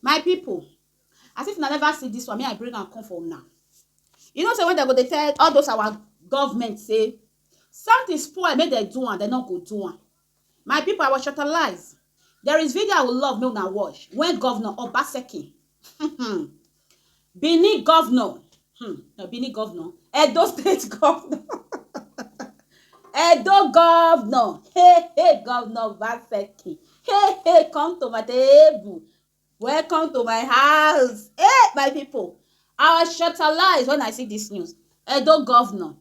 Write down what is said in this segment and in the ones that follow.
My people, as if I never see this one, me I bring and come for now. You know, say when they go, they tell all those our government say something spoil, make they do and they not go do one. My people, I was shutterlize. There is video I would love me now watch when Governor Obaseki, Benin governor, no Benin governor, Edo State governor, Edo governor, hey Governor Obaseki, hey come to my table, welcome to my house, hey my people. I was shutterlize when I see this news. Edo governor,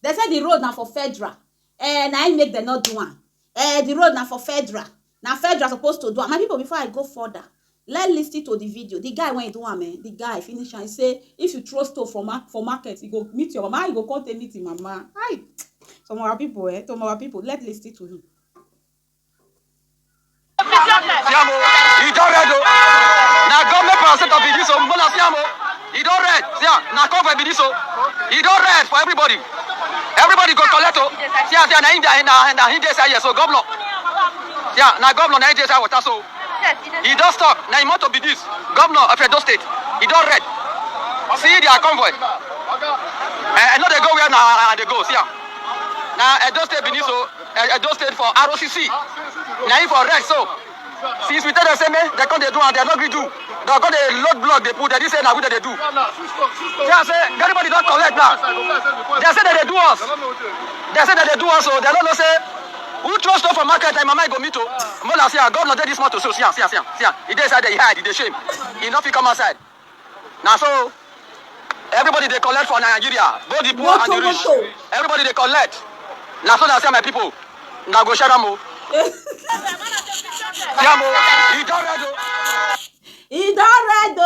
They say the road now for federal. And I make them not do one. The road now for federal. Now federal supposed to do one. My people, before I go further, let's listen to the video. The guy when he do one, man, the guy finish and say, if you throw stuff for market, you go meet your mama, you go come to meet him, mama. Hi. Some of our people, let's listen to him. He don't read. Now government percent of this, so he don't read. Now convoy this, so he don't read for everybody. Everybody go collect. Now India say yes, so governor. Now governor na India say what so. He don't stop. Now he want to be this governor of Edo State. He don't read. See their convoy. I know they go where now they go. See now Edo State be so Edo State for ROCC. Now he for red so. Since we tell them say they come they do and they not agree do. They go they load block they put. They say now what they do. They say everybody don't collect now. They say that they do us. They say that they do us so they don't say who throw stuff for market and mama go meet to. Mola say God not this month to so see. He dey inside they hide, he dey shame. He not fit come outside. Now so everybody they collect for Nigeria, both the poor and the rich. Everybody they collect. Now so I say my people, now go share them. He don't have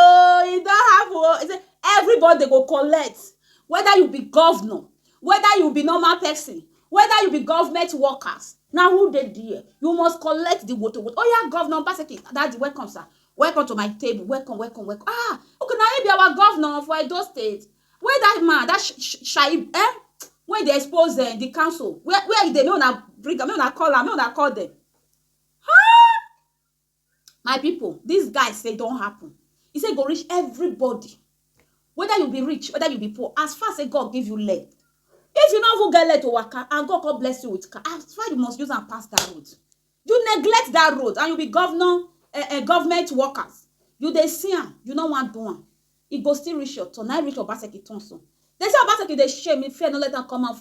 everybody go collect, whether you be governor, whether you be normal person, whether you be government workers. Now who they there? You must collect the water. Oh yeah, Governor Obaseki, that's welcome, sir. Welcome to my table. Welcome. Ah, okay, now he be our governor for Edo State. Where that man, that Shaib, when they expose the council, where they know na bring them, na call them. My people, this guy say don't happen. He say go reach everybody. Whether you be rich, whether you be poor, as far as God give you leg. If you not get leg to waka, and God bless you with car, as far you must use and pass that road. You neglect that road, and you be governor, government workers. You dey see am, you no want do am. It go still reach your turn. Now reach Obaseki turn so. They say Obaseki dey shame, if fear no let am come out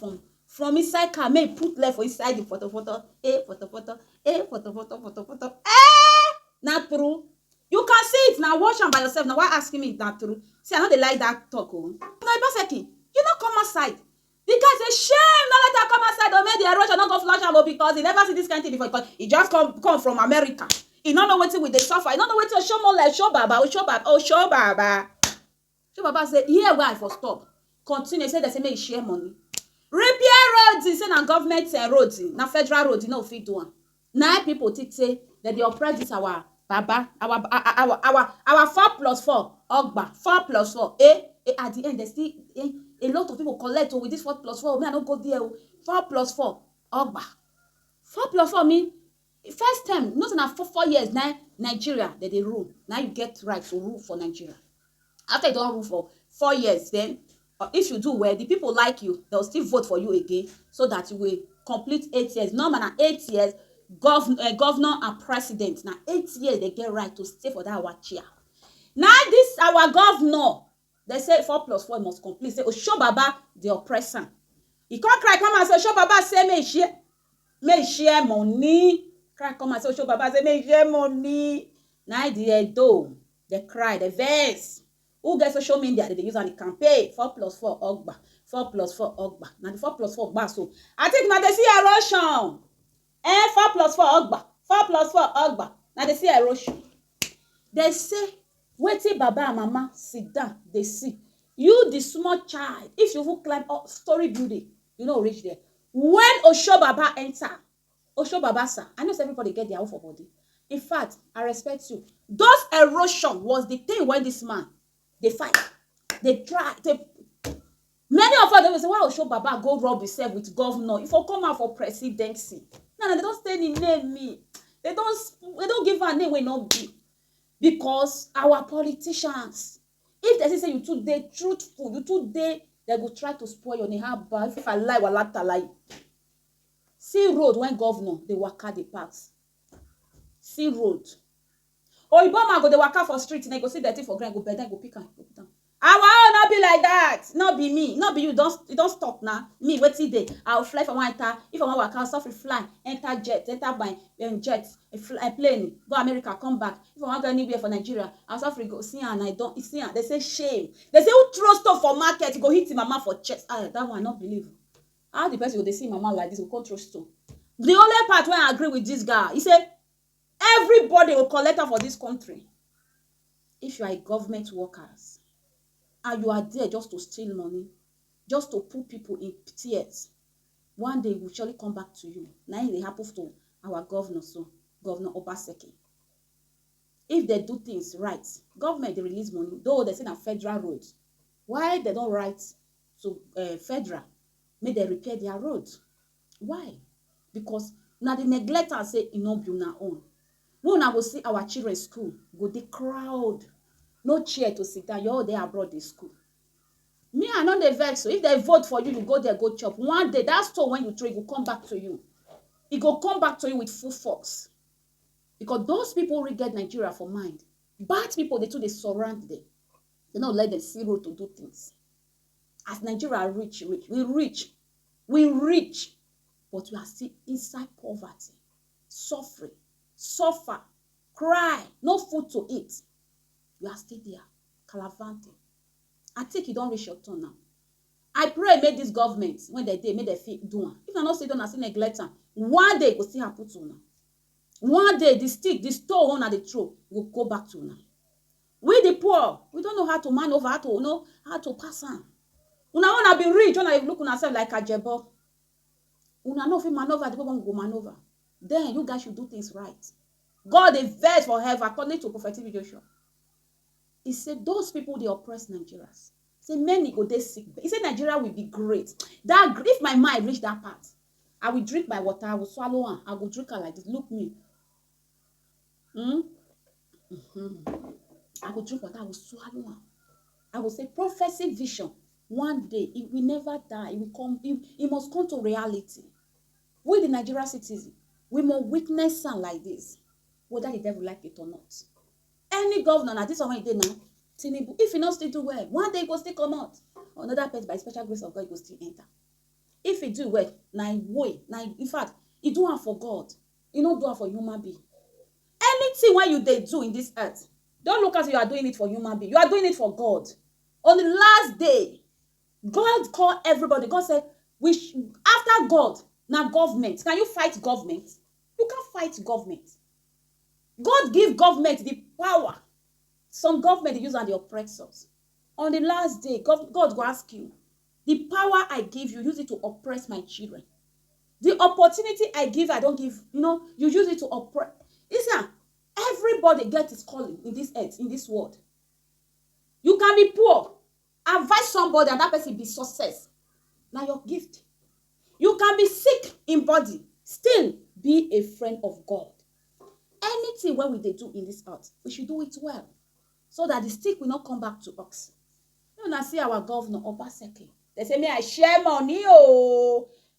from inside car, may put left for inside the photo. Photo. Not true. You can see it now. Watch am by yourself. Now why asking me if that true? See, I know they like that talk. Oh. Now Obaseki, you not come outside. The guy say shame, not let her come outside. Don't make the erosion not go flush am because he never see this kind of thing before. Because he just come from America. He don't know what with the suffer. He don't know what to show more like show baba. Show baba say here where I for stop. Continue. Say they say make share money. Repair roads. He say na government roads. Na federal roads. You know fit do one. Now people say that they oppress this our baba, our 4+4 ogba 4+4. At the end they still a lot of people collect with this 4+4. Me I don't go there. 4+4 ogba 4+4 mean first time not na 4 years now Nigeria that they rule. Now you get right to rule for Nigeria. After you don't rule for 4 years, then if you do well, the people like you, they'll still vote for you again so that you will complete 8 years. No man, 8 years. Governor and president now 8 years they get right to stay for that our chair. Now this our governor they say 4+4 must complete. Say show baba the oppressor. He can't cry come and say show baba say me share money. Cry come and say show baba say me share money. Now the do they cry the verse. Who gets social media they use on the campaign 4+4 ogba 4+4 ogba. Now the 4+4 ogba so I think now they see erosion. 4+4 ogba 4+4 ogba. Now they see erosion. They say wetin baba and mama sit down they see you the small child if you will climb up story building you know reach there when Osho baba enter Osho baba sir I know everybody get their own for body. In fact I respect you. Those erosion was the thing when this man they fight they try Many of us, they will say, why will show Baba go rub himself with governor? If I come out for presidency. No, they don't stay in name me. They don't give her name when not be. Because our politicians, if they say you too dey truthful, you too dey, they go try to spoil your name. How bad? If I lie, walata lie. See road when governor, they waka the pass. See road. Oyibo man go dey waka for street, and they go see dirty for ground, go bend down, go pick am, go put am. Our own not be like that. Not be me. Not be you. Don't stop now. Me, wetin dey? I'll fly from one enter. If I want waka, I'll suffer fly. Enter jet. Enter by jet. A plane. Go America. Come back. If I want go anywhere for Nigeria, I'll suffer go see and I don't see her. They say shame. They say who throw stuff for market? You go hit him mama for chest. Ah, that one I not believe. How the person go they see mama like this? Go come throw stuff. The only part where I agree with this guy, he said everybody will collect her for this country. If you are a government workers. And you are there just to steal money, just to put people in tears, one day it will surely come back to you. Now it happens to our governor, so Governor Obaseki. If they do things right, government they release money, though they say na federal roads. Why they don't write to federal, make they repair their roads? Why? Because now the neglector say it no be una own. When I will see our children school, go the crowd. No chair to sit down. You're all there abroad in school. Me, I know the vex. So if they vote for you, you go there, go chop. One day, that store when you trade will come back to you. It will come back to you with full force. Because those people really get Nigeria for mind. Bad people, they surround them. They don't let them see road to do things. As Nigeria rich. We rich. But we are still inside poverty. Suffering. Suffer. Cry. No food to eat. You are still there, calavanting. I think you don't reach your turn now. I pray make this government, when they make their feet do it. If I not say don't, I still neglect them. One day, go still happen to now. One day, the stick, the stone on the throw will go back to now. We the poor, we don't know how to maneuver, how to pass on. Una wanna be rich, wanna look on yourself like a jebo. Una know if you maneuver, the people won't go maneuver. Then you guys should do things right. God is vex for heaven, according to prophetic Joshua. He said, those people, they oppress Nigerians. He said, many go they sick. He said, Nigeria will be great. That if my mind reach that part, I will drink my water, I will swallow one, I will drink her like this. Look me. I will drink water, I will swallow one. I will say, prophecy vision. One day, it will never die. It will come, it must come to reality. We, the Nigerian citizens, we must witness something like this, whether the devil like it or not. Any governor, now this one he did now, Tinubu, if he not still do well, one day he will still come out. Another person, by special grace of God, he will still enter. If he do well, in fact, he do it for God. He not do it for human being. Anything when you they do in this earth, don't look as you are doing it for human being. You are doing it for God. On the last day, God called everybody. God said, after God, now government. Can you fight government? You can't fight government. God give government the power. Some government they use on the oppressors. On the last day, God will ask you, the power I give you, use it to oppress my children. The opportunity I give, I don't give, you use it to oppress. Listen, everybody gets his calling in this earth, in this world. You can be poor. Advise somebody and that person be success. Now your gift. You can be sick in body. Still be a friend of God. Anything when we do in this earth, we should do it well. So that the stick will not come back to us. You know, see our governor, Obaseki. They say, may I share money?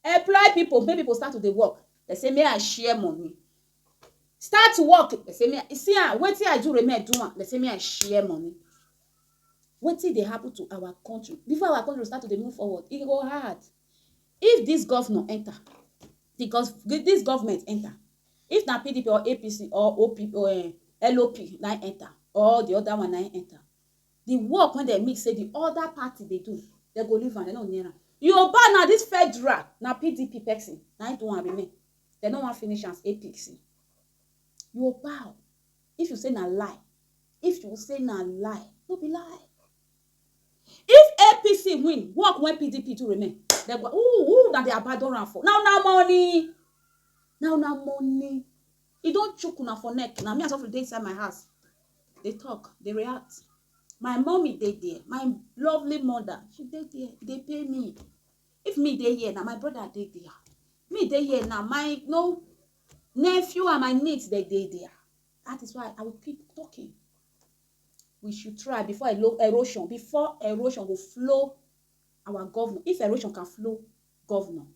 Employ people. Make people start to the work. They say, may I share money? Start to work. They say, wait till I do remain doing. They say, may I share money? Wait till they happen to our country. Before our country start to move forward, it go hard. If this governor enter, this government enter, if na PDP or APC or OP or LOP na enter, or the other one na enter, the work when they mix say the other party they do, they go leave and they no near am. Yoruba na this federal na PDP person na do one remain. They no want finish as APC. Yoruba, if you say na lie, no be lie. If APC win, work when PDP to remain. They go, that they abandon am for. Now money. Money. You don't choke una for neck. Now me as of the day inside my house. They talk, they react. My mommy dey there, my lovely mother, she dey there, dey pay me. If me dey here now, my brother dey there. Me dey here now, my nephew and my niece dey there. That is why I will keep talking. We should try before erosion will flow our governor. If erosion can flow governor,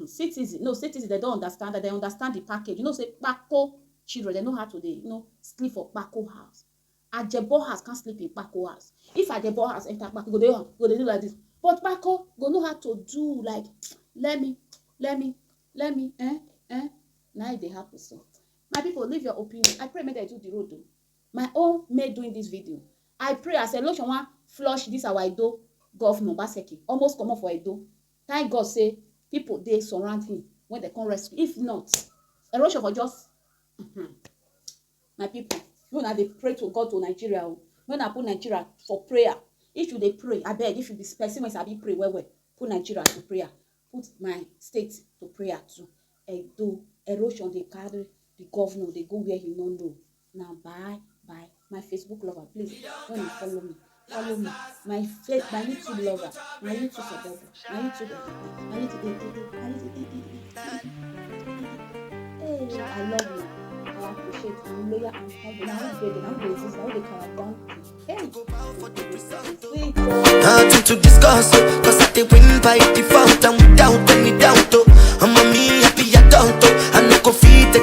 citizens they don't understand that. They understand the package. Say Kpako children, they know how to sleep for Kpako house. Ajebo house can't sleep in Kpako house. If Ajebo house enter Kpako, go they do like this. But Kpako go know how to do like let me. Now they happen so. My people, leave your opinion. I pray may they do the road though. My own mate doing this video. I pray as erosion want flush this our Edo Godwin Obaseki. Almost come up for Edo. Thank God say people they surround him when they come rescue. If not, erosion for just my people. When they pray to God to Nigeria, when I put Nigeria for prayer, if you they pray, I beg if you be specimen I be pray well. Put Nigeria to prayer. Put my state to prayer too. Edo erosion they carry the governor, they go where he don't know. Now bye. My Facebook lover, please, when you follow me. My YouTube lover, my YouTube supporter, my YouTube. Hey, I love you. I appreciate you. I'm loyal and humble. I'm baby. I'm resist. I'm the caravan. Hey, sweet. Nothing to discuss, cause I did win by default and without any doubt. I'm a me happy adult, I no go feed the